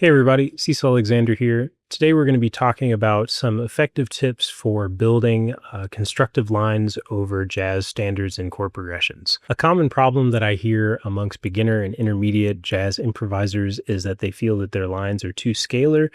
Hey everybody, Cecil Alexander here. Today we're going to be talking about some effective tips for building constructive lines over jazz standards and chord progressions. A common problem that I hear amongst beginner and intermediate jazz improvisers is that they feel that their lines are too scalar.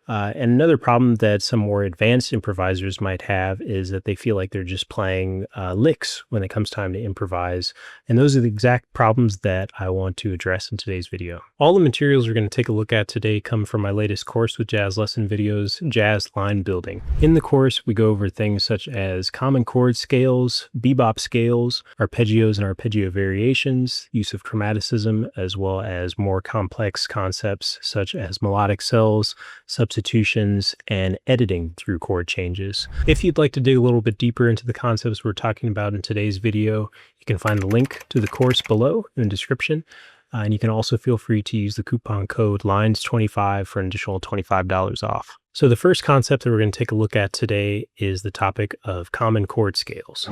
And another problem that some more advanced improvisers might have is that they feel like they're just playing licks when it comes time to improvise. And those are the exact problems that I want to address in today's video. All the materials we're going to take a look at today come from my latest course with jazz lesson videos, Jazz Line Building. In the course, we go over things such as common chord scales, bebop scales, arpeggios and arpeggio variations, use of chromaticism, as well as more complex concepts such as melodic cells, substitutions, and editing through chord changes. If you'd like to dig a little bit deeper into the concepts we're talking about in today's video, you can find the link to the course below in the description. And you can also feel free to use the coupon code LINES25 for an additional $25 off. So the first concept that we're going to take a look at today is the topic of common chord scales.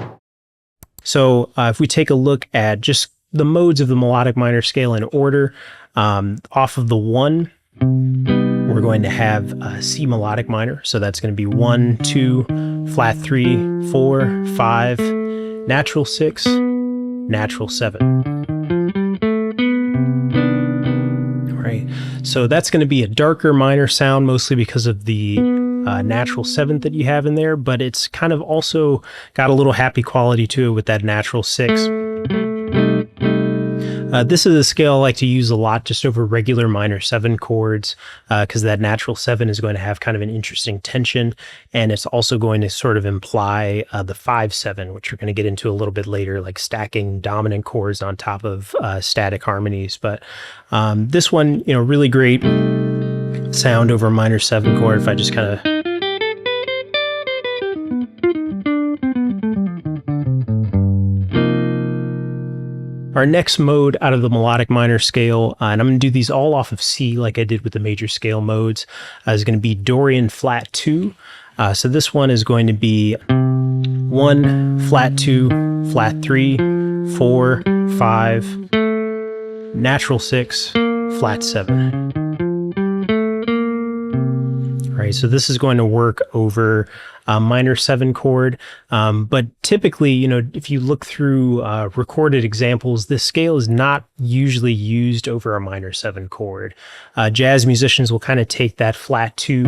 So if we take a look at just the modes of the melodic minor scale in order, off of the 1, we're going to have C melodic minor. So that's going to be 1, 2, flat 3, 4, 5, natural 6, natural 7. So that's going to be a darker minor sound, mostly because of the natural 7th that you have in there, but it's kind of also got a little happy quality to it with that natural 6. This is a scale I like to use a lot just over regular minor 7 chords because that natural 7 is going to have kind of an interesting tension, and it's also going to sort of imply the 5-7, which we're going to get into a little bit later, like stacking dominant chords on top of static harmonies. But this one, really great sound over a minor 7 chord. If I just kind of our next mode out of the melodic minor scale, and I'm going to do these all off of C like I did with the major scale modes, is going to be Dorian flat 2. So this one is going to be 1, flat 2, flat 3, 4, 5, natural 6, flat 7. Right, so this is going to work over a minor 7 chord, but typically, if you look through recorded examples, this scale is not usually used over a minor 7 chord. Jazz musicians will kind of take that flat 2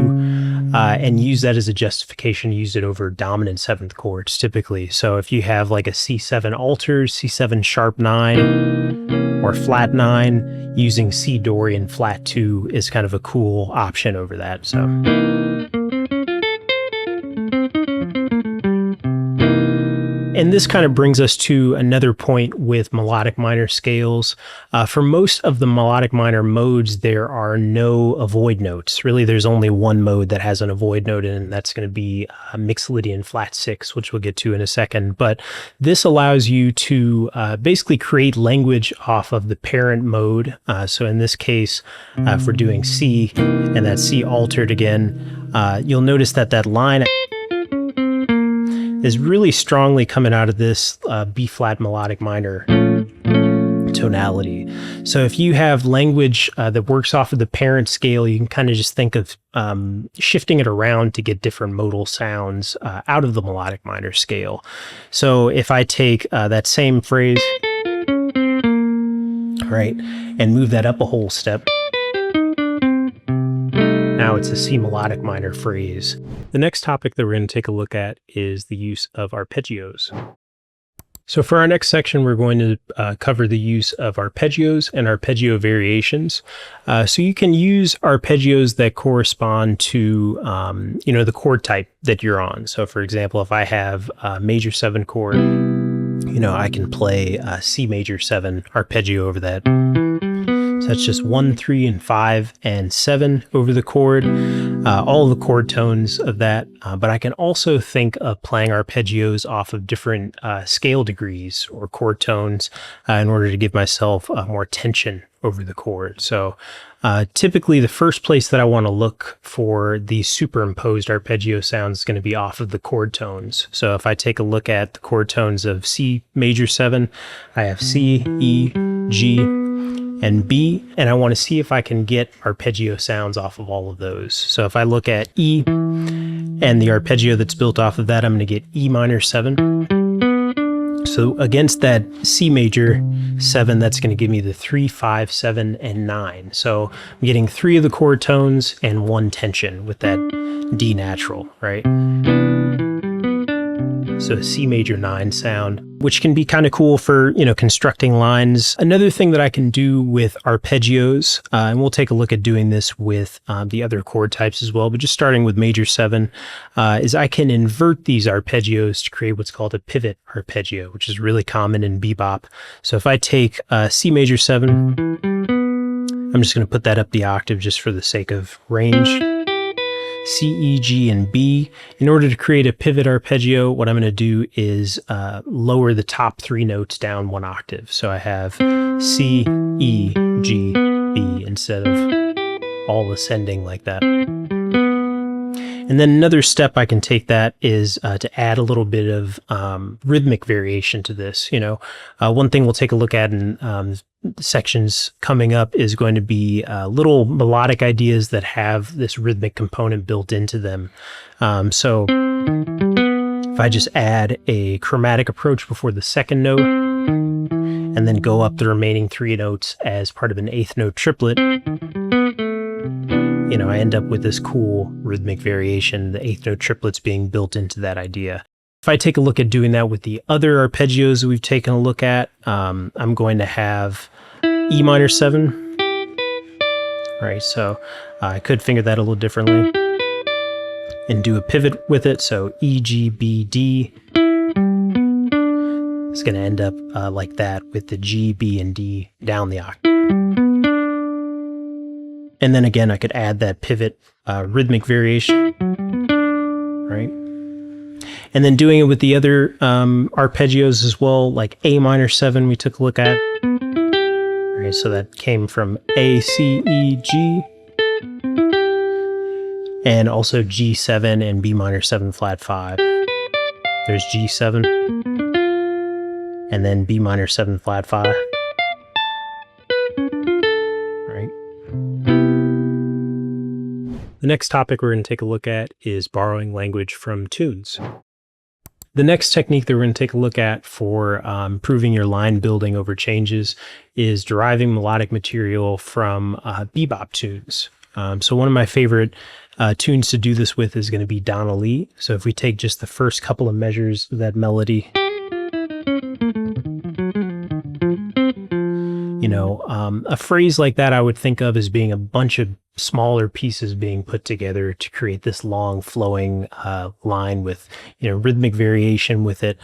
and use that as a justification to use it over dominant 7th chords typically. So if you have like a C7 alter, C7 sharp 9, or flat 9, using C Dorian flat 2 is kind of a cool option over that. So. And this kind of brings us to another point with melodic minor scales. For most of the melodic minor modes, there are no avoid notes. Really, there's only one mode that has an avoid note, and that's going to be Mixolydian flat 6, which we'll get to in a second. But this allows you to basically create language off of the parent mode. So in this case, if we're doing C, and that C altered again, you'll notice that that line is really strongly coming out of this B-flat melodic minor tonality. So if you have language that works off of the parent scale, you can kind of just think of shifting it around to get different modal sounds out of the melodic minor scale. So if I take that same phrase, right, and move that up a whole step, now it's a C melodic minor phrase. The next topic that we're going to take a look at is the use of arpeggios. So for our next section, we're going to cover the use of arpeggios and arpeggio variations. So you can use arpeggios that correspond to, the chord type that you're on. So for example, if I have a major 7 chord, I can play a C major 7 arpeggio over that. So that's just 1, 3, and 5, and 7 over the chord, all the chord tones of that. But I can also think of playing arpeggios off of different scale degrees or chord tones in order to give myself more tension over the chord. So typically the first place that I want to look for the superimposed arpeggio sounds is going to be off of the chord tones. So if I take a look at the chord tones of C major 7, I have C, E, G, and B, and I want to see if I can get arpeggio sounds off of all of those. So if I look at E and the arpeggio that's built off of that, I'm going to get E minor 7. So against that C major 7, that's going to give me the 3, 5, 7, and 9. So I'm getting 3 of the chord tones and 1 tension with that D natural, right? So a C major 9 sound, which can be kind of cool for, you know, constructing lines. Another thing that I can do with arpeggios, and we'll take a look at doing this with the other chord types as well, but just starting with major 7, is I can invert these arpeggios to create what's called a pivot arpeggio, which is really common in bebop. So if I take C major 7, I'm just going to put that up the octave just for the sake of range. C, E, G, and B. In order to create a pivot arpeggio, what I'm going to do is lower the top 3 notes down 1 octave. So I have C, E, G, B instead of all ascending like that. And then another step I can take that is to add a little bit of rhythmic variation to this. You know, one thing we'll take a look at in sections coming up is going to be little melodic ideas that have this rhythmic component built into them. So if I just add a chromatic approach before the 2nd note and then go up the remaining 3 notes as part of an 8th note triplet, you know, I end up with this cool rhythmic variation, the 8th note triplets being built into that idea. If I take a look at doing that with the other arpeggios that we've taken a look at, I'm going to have E minor 7. All right, so I could finger that a little differently and do a pivot with it. So E, G, B, D. It's going to end up like that with the G, B, and D down the octave. And then again, I could add that pivot rhythmic variation, right? And then doing it with the other arpeggios as well, like A minor 7 we took a look at. Right, so that came from A, C, E, G, and also G7 and B minor 7 flat 5. There's G7, and then B minor 7 flat 5. Right. The next topic we're going to take a look at is borrowing language from tunes. The next technique that we're going to take a look at for improving your line building over changes is deriving melodic material from bebop tunes. So one of my favorite tunes to do this with is going to be Donna Lee. So if we take just the first couple of measures of that melody, you know, a phrase like that I would think of as being a bunch of smaller pieces being put together to create this long flowing line with, you know, rhythmic variation with it,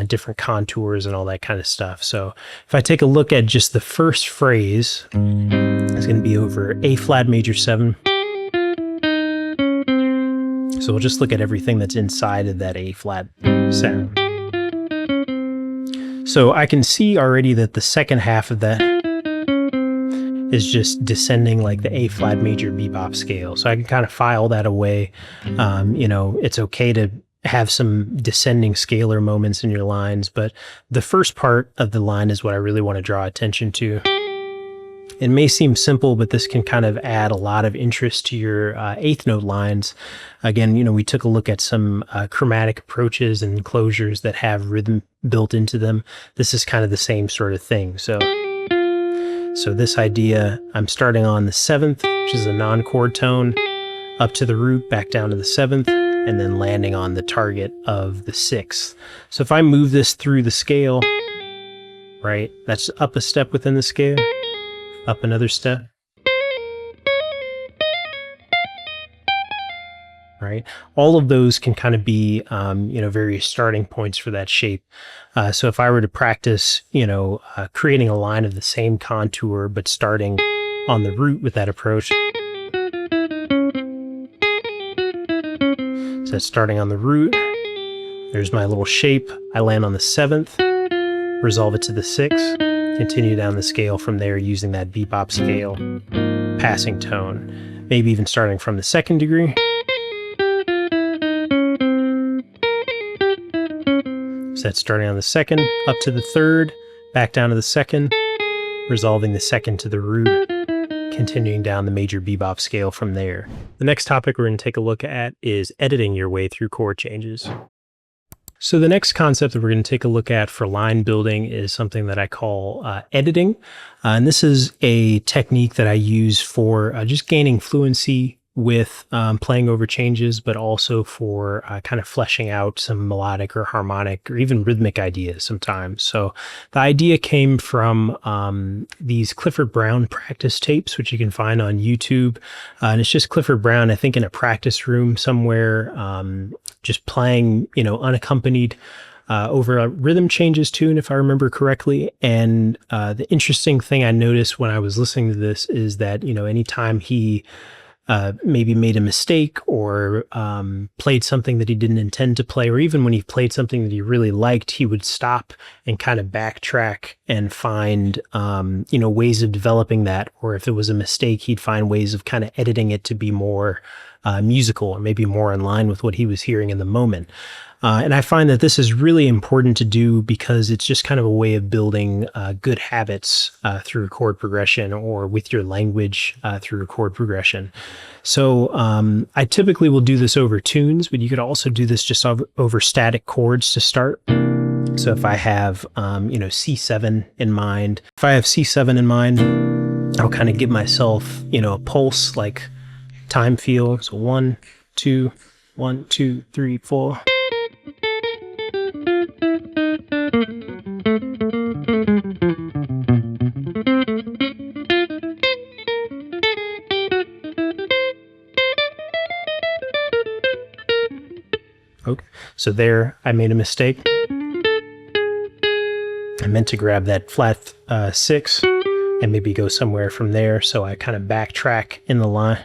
different contours and all that kind of stuff. So if I take a look at just the first phrase, it's going to be over A flat major 7. So we'll just look at everything that's inside of that A flat sound. So I can see already that the second half of that is just descending like the A flat major bebop scale. So I can kind of file that away. You know, it's okay to have some descending scalar moments in your lines, but the first part of the line is what I really want to draw attention to. It may seem simple, but this can kind of add a lot of interest to your 8th note lines. Again, you know, we took a look at some chromatic approaches and closures that have rhythm built into them. This is kind of the same sort of thing. So this idea, I'm starting on the 7th, which is a non-chord tone, up to the root, back down to the 7th, and then landing on the target of the 6th. So if I move this through the scale, right, that's up a step within the scale, up another step, right? All of those can kind of be, you know, various starting points for that shape. So if I were to practice, you know, creating a line of the same contour, but starting on the root with that approach. So that's starting on the root. There's my little shape. I land on the 7th, resolve it to the 6th, continue down the scale from there using that bebop scale passing tone. Maybe even starting from the 2nd degree. So that's starting on the 2nd, up to the 3rd, back down to the 2nd, resolving the second to the root, continuing down the major bebop scale from there. The next topic we're going to take a look at is editing your way through chord changes. So the next concept that we're going to take a look at for line building is something that I call editing. And this is a technique that I use for just gaining fluency with playing over changes, but also for kind of fleshing out some melodic or harmonic or even rhythmic ideas sometimes. So the idea came from these Clifford Brown practice tapes, which you can find on YouTube. And it's just Clifford Brown, I think, in a practice room somewhere, just playing, unaccompanied over a rhythm changes tune, if I remember correctly. And the interesting thing I noticed when I was listening to this is that, anytime he maybe made a mistake or played something that he didn't intend to play, or even when he played something that he really liked, he would stop and kind of backtrack and find, ways of developing that. Or if it was a mistake, he'd find ways of kind of editing it to be more musical or maybe more in line with what he was hearing in the moment. And I find that this is really important to do because it's just kind of a way of building good habits through chord progression, or with your language through chord progression. So I typically will do this over tunes, but you could also do this just over static chords to start. So if I have, C7 in mind, I'll kind of give myself, a pulse like time feel. So 1, 2, 1, 2, 3, 4. Okay, so there I made a mistake. I meant to grab that flat 6 and maybe go somewhere from there, so I kind of backtrack in the line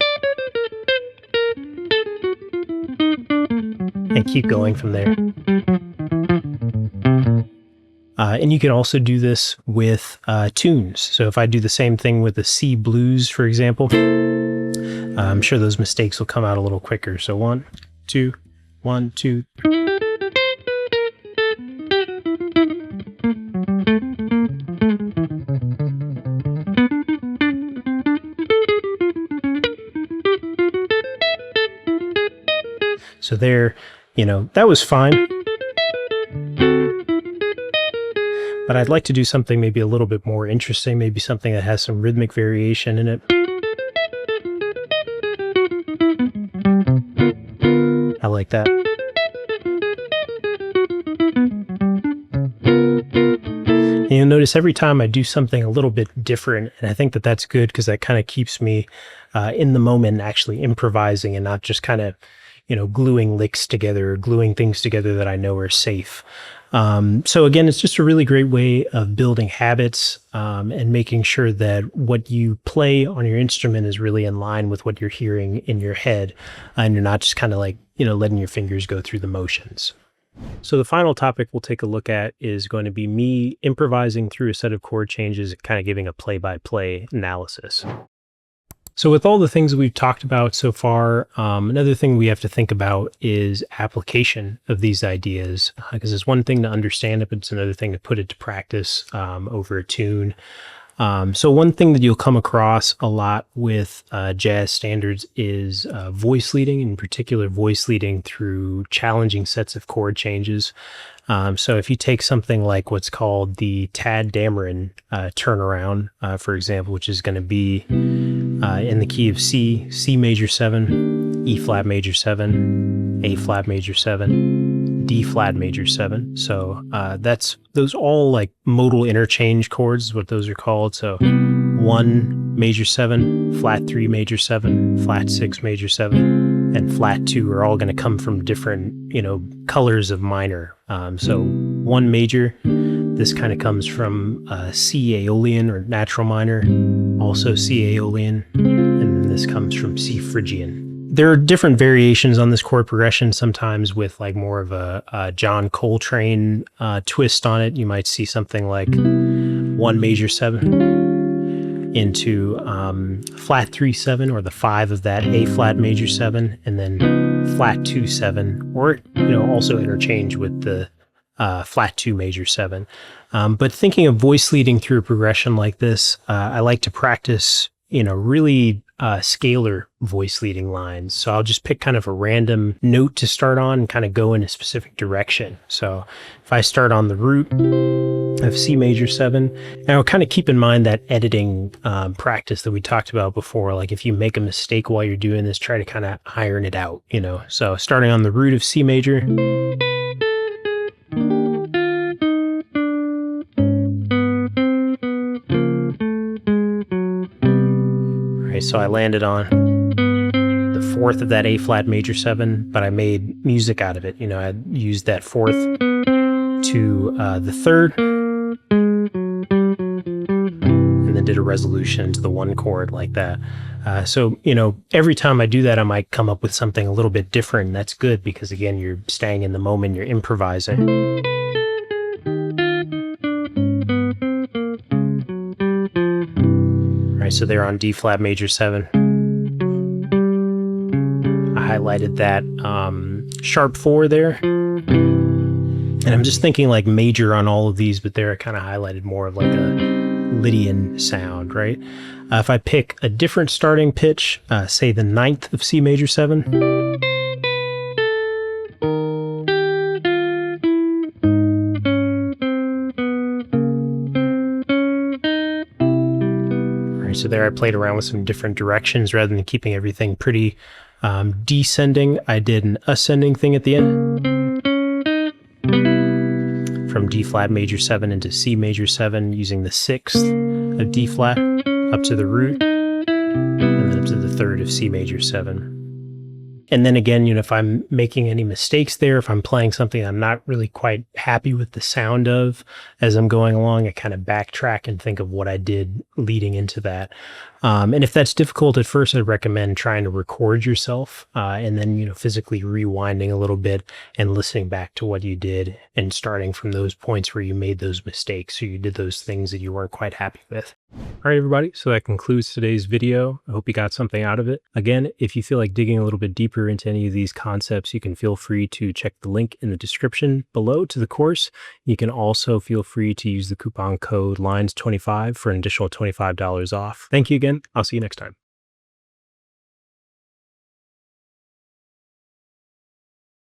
and keep going from there. And you can also do this with tunes. So if I do the same thing with the C blues, for example, I'm sure those mistakes will come out a little quicker. So 1, 2, 1, 2, 3. So there, that was fine. But I'd like to do something maybe a little bit more interesting, maybe something that has some rhythmic variation in it. I like that. And you'll notice every time I do something a little bit different, and I think that that's good because that kind of keeps me in the moment, actually improvising and not just kind of, gluing licks together or gluing things together that I know are safe. So again, it's just a really great way of building habits and making sure that what you play on your instrument is really in line with what you're hearing in your head, and you're not just kind of like, letting your fingers go through the motions. So the final topic we'll take a look at is going to be me improvising through a set of chord changes, kind of giving a play-by-play analysis. So with all the things that we've talked about so far, another thing we have to think about is application of these ideas, because it's one thing to understand it, but it's another thing to put it to practice over a tune. So one thing that you'll come across a lot with jazz standards is voice leading, in particular voice leading through challenging sets of chord changes. So if you take something like what's called the Tad Dameron turnaround, for example, which is going to be in the key of C, C major 7, E flat major 7, A flat major 7, D flat major 7. So those all like modal interchange chords is what those are called. So 1 major 7, flat 3 major 7, flat 6 major 7, and flat 2 are all going to come from different, colors of minor. So 1 major, this kind of comes from C Aeolian or natural minor, also C Aeolian, and then this comes from C Phrygian. There are different variations on this chord progression, sometimes with like more of a John Coltrane twist on it. You might see something like 1 major 7 into flat 3 7, or the 5 of that A flat major 7, and then flat 2 7, or also interchange with the flat 2 major 7. But thinking of voice leading through a progression like this, I like to practice, really scalar voice leading lines. So I'll just pick kind of a random note to start on and kind of go in a specific direction. So if I start on the root of C major 7, and I'll kind of keep in mind that editing practice that we talked about before. Like if you make a mistake while you're doing this, try to kind of iron it out, So starting on the root of C major. So I landed on the 4th of that A flat major 7, but I made music out of it. I used that 4th to the 3rd, and then did a resolution to the 1 chord like that. So every time I do that, I might come up with something a little bit different. And that's good because, again, you're staying in the moment, you're improvising. So they're on D flat major 7. I highlighted that sharp 4 there. And I'm just thinking like major on all of these, but there I kind of highlighted more of like a Lydian sound, right? If I pick a different starting pitch, say the 9th of C major 7. So there I played around with some different directions rather than keeping everything pretty descending. I did an ascending thing at the end. From D flat major 7 into C major 7 using the 6th of D flat up to the root and then up to the 3rd of C major 7. And then again, if I'm making any mistakes there, if I'm playing something I'm not really quite happy with the sound of as I'm going along, I kind of backtrack and think of what I did leading into that. And if that's difficult at first, I'd recommend trying to record yourself and then, physically rewinding a little bit and listening back to what you did and starting from those points where you made those mistakes or you did those things that you weren't quite happy with. All right, everybody. So that concludes today's video. I hope you got something out of it. Again, if you feel like digging a little bit deeper into any of these concepts, you can feel free to check the link in the description below to the course. You can also feel free to use the coupon code LINES25 for an additional $25 off. Thank you again. I'll see you next time.